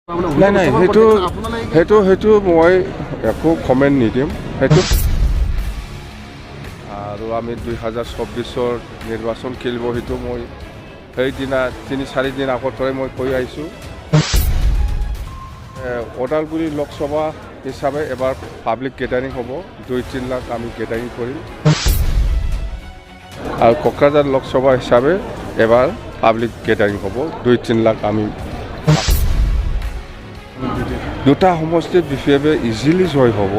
নাই নাই সেইটো মই একো কমেণ্ট নিদিম সেইটো। আৰু আমি 2024 নিৰ্বাচন খেলিব সেইটো মই সেইদিনা 3-4 দিন আগৰ পৰাই মই কৈ আহিছোঁ। ওদালগুৰি লোকসভা হিচাপে এবাৰ পাব্লিক গেডাৰিং হ'ব, 2-3 লাখ আমি গেডাৰিং কৰিম। আৰু কোকৰাঝাৰ লোকসভা হিচাপে এবাৰ পাব্লিক গেডাৰিং হ'ব, 2-3 লাখ আমি। দুটা সমষ্টিৰ বিষয়ে ইজিলি জয় হ'ব,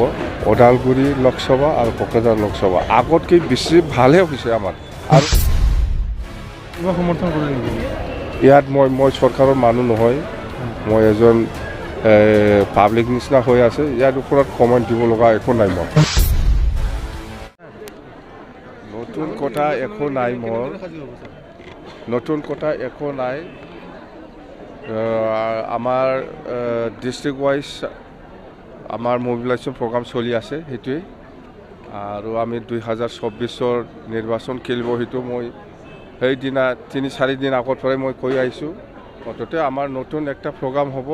ওদালগুৰি লোকসভা আৰু কোকৰাঝাৰ লোকসভা। আগতকৈ বেছি ভালে হৈছে আমাৰ। আৰু সমৰ্থন কৰে নেকি? ইয়াত মই চৰকাৰৰ মানুহ নহয়, মই এজন পাব্লিক নিচিনা হৈ আছে। ইয়াৰ ওপৰত কমেণ্ট দিব লগা একো নাই। মই নতুন কথা একো নাই, মোৰ নতুন কথা একো নাই। আমাৰ ডিষ্ট্ৰিক্ট ৱাইজ আমাৰ মবিলাইজেশ্যন প্ৰগ্ৰাম চলি আছে, সেইটোৱে। আৰু আমি 2024 নিৰ্বাচন খেলিব সেইটো মই সেইদিনা 3-4 দিন আগৰ পৰাই মই কৈ আহিছোঁ। মুঠতে আমাৰ নতুন একটা প্ৰগ্ৰাম হ'ব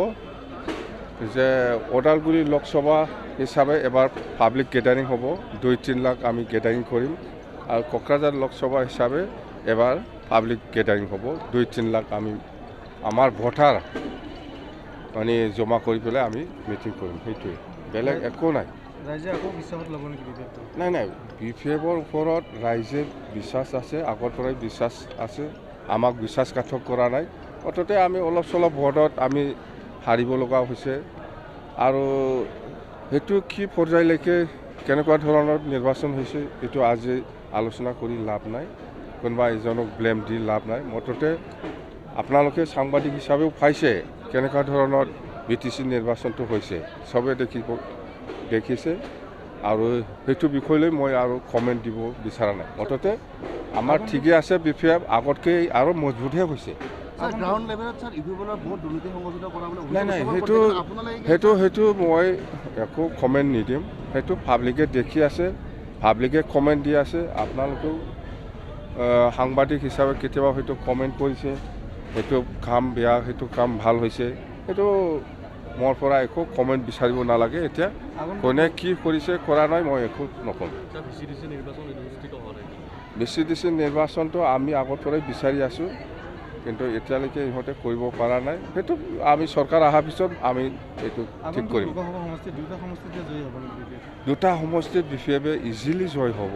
যে ওদালগুৰি লোকসভা হিচাপে এবাৰ পাব্লিক গেডাৰিং হ'ব, 2-3 লাখ আমি গেডাৰিং কৰিম। আৰু কোকৰাঝাৰ লোকসভা হিচাপে এবাৰ পাব্লিক গেডাৰিং হ'ব, 2-3 লাখ আমি আমাৰ ভোটাৰ মানে জমা কৰি পেলাই আমি মিটিং কৰিম, সেইটোৱে। বেলেগ একো নাই। ৰাইজে আকৌ বিশ্বাসত ল'ব নেকি বিজেপিটো? নাই BPFৰ ওপৰত ৰাইজে বিশ্বাস আছে, আগৰ পৰাই বিশ্বাস আছে। আমাক বিশ্বাসঘাতক কৰা নাই। অততে আমি অলপ চলপ ভোটত আমি হাৰিব লগা হৈছে। আৰু সেইটো কি পৰ্যায়লৈকে কেনেকুৱা ধৰণৰ নিৰ্বাচন হৈছে এইটো আজি আলোচনা কৰি লাভ নাই, কোনোবা এজনক ব্লেম দি লাভ নাই। মুঠতে আপোনালোকে সাংবাদিক হিচাপেও পাইছে কেনেকুৱা ধৰণৰ BTC নিৰ্বাচনটো হৈছে, চবে দেখিছে। আৰু সেইটো বিষয় লৈ মই আৰু কমেণ্ট দিব বিচৰা নাই। মুঠতে আমাৰ ঠিকে আছে, BPF আগতকৈ আৰু মজবুতহে হৈছে। নাই সেইটো মই একো কমেণ্ট নিদিম। সেইটো পাব্লিকে দেখি আছে, পাব্লিকে কমেণ্ট দি আছে। আপোনালোকেও সাংবাদিক হিচাপে কেতিয়াবা হয়তো কমেণ্ট কৰিছে, সেইটো কাম বেয়া, সেইটো কাম ভাল হৈছে। সেইটো মোৰ পৰা একো কমেণ্ট বিচাৰিব নালাগে। এতিয়া কোনে কি কৰিছে কৰা নাই মই একো নকওঁ। BCDC নিৰ্বাচনটো আমি আগৰ পৰাই বিচাৰি আছোঁ, কিন্তু এতিয়ালৈকে ইহঁতে কৰিব পৰা নাই। সেইটো আমি চৰকাৰ অহাৰ পিছত আমি এইটো ঠিক কৰিম। দুটা সমষ্টিৰ বিষয়ে ইজিলি জয় হ'ব,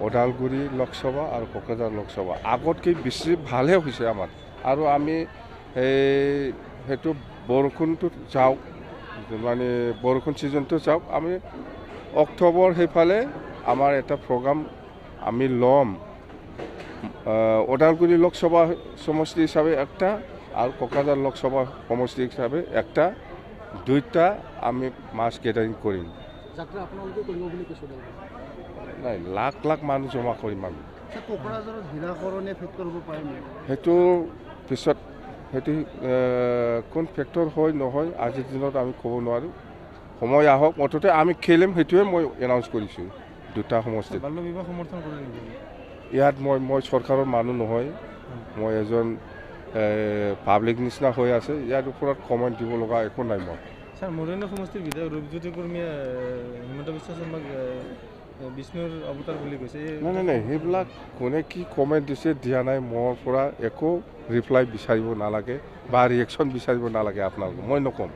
ওদালগুৰি লোকসভা আৰু কোকৰাঝাৰ লোকসভা। আগতকৈ বেছি ভালহে হৈছে আমাৰ। আৰু আমি সেইটো বৰষুণটো যাওক, মানে বৰষুণ ছিজনটো যাওক, আমি অক্টোবৰ সেইফালে আমাৰ এটা প্ৰগ্ৰাম আমি ল'ম। ওদালগুৰি লোকসভা সমষ্টি হিচাপে একটা আৰু কোকৰাঝাৰ লোকসভা সমষ্টি হিচাপে একটা, দুইটা আমি মাছ গেডাৰিং কৰিম। নাই, লাখ মানুহ জমা কৰিম আমি। সেইটো পিছত সেইটো কোন ফেক্টৰ হয় নহয় আজিৰ দিনত আমি ক'ব নোৱাৰোঁ। সময় আহক, মুঠতে আমি খেলিম, সেইটোৱে মই এনাউন্স কৰিছোঁ। দুটা সমষ্টিত সমৰ্থন কৰে নেকি? ইয়াত মই চৰকাৰৰ মানুহ নহয়, মই এজন পাব্লিক নিচিনা হৈ আছে। ইয়াৰ ওপৰত কমেণ্ট দিব লগা একো নাই। মই ছাৰ মৰিয়নি সমষ্টিৰ বিধায়ক ৰূপজ্যোতি কৰ্মীয়ে হিমন্ত বিশ্ব শৰ্মাক বিষ্ণুৰ অৱতাৰ বুলি কৈছে। নাই সেইবিলাক কোনে কি কমেণ্ট দিছে দিয়া নাই, মোৰ পৰা একো ৰিপ্লাই বিচাৰিব নালাগে বা ৰিয়েকশ্যন বিচাৰিব নালাগে আপোনালোকে, মই নক'ম।